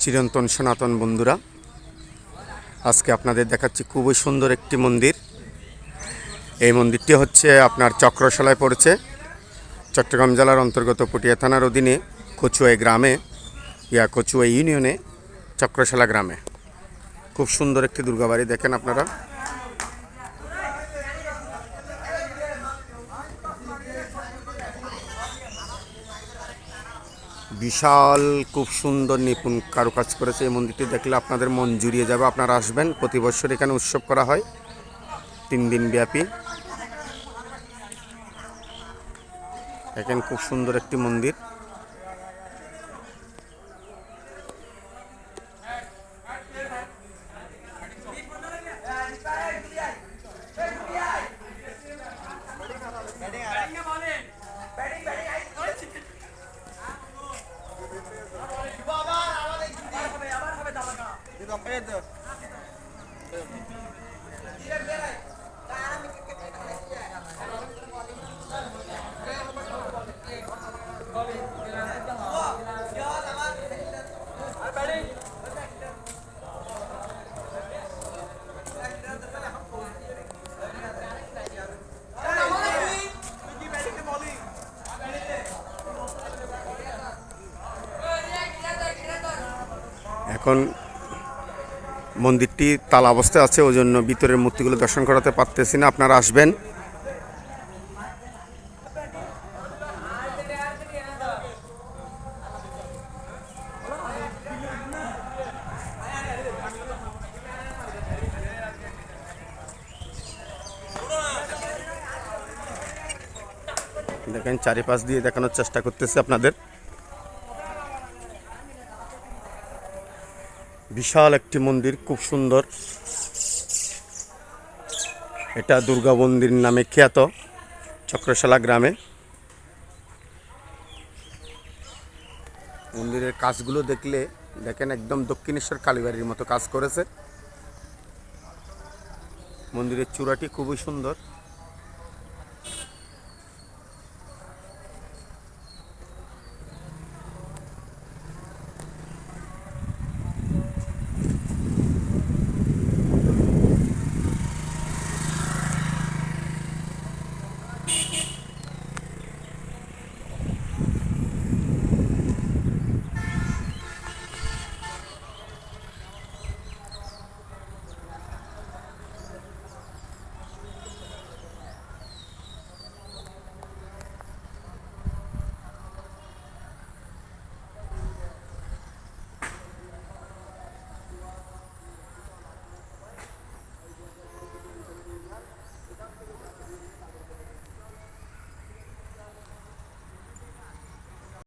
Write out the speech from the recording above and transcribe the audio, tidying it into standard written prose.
চিরন্তন সনাতন বন্ধুরা, আজকে আপনাদের দেখাচ্ছি খুবই সুন্দর একটি মন্দির। এই মন্দিরটি হচ্ছে আপনার চক্রশালায় পড়েছে, চট্টগ্রাম জেলার অন্তর্গত পুটিয়া থানার অধীনে কচুয়া গ্রামে কচুয়া ইউনিয়নে চক্রশালা গ্রামে। খুব সুন্দর একটি দুর্গাবাড়ি, দেখেন আপনারা। বিশাল, খুব সুন্দর নিপুণ কারুকাজ করেছে। এই মন্দিরটি দেখলে আপনাদের মন জুড়িয়ে যাবে। আপনারা আসবেন, প্রতি বছর এখানে উৎসব করা হয় 3 দিন ব্যাপী। দেখেন খুব সুন্দর একটি মন্দির। এখন মন্দিরটি তালা অবস্থায় আছে, ওই জন্য ভিতরের মূর্তিগুলো দর্শন করাতে পারতেছি না। আপনারা আসবেন। দেখেন চারিপাশ দিয়ে দেখানোর চেষ্টা করতেছি আপনাদের। বিশাল একটি মন্দির, খুব সুন্দর। এটা দুর্গা মন্দির নামে খ্যাত চক্রশালা গ্রামে। মন্দিরের কাজগুলো দেখলে দেখেন একদম দক্ষিণেশ্বর কালীবাড়ির মতো কাজ করেছে। মন্দিরের চূড়াটি খুবই সুন্দর।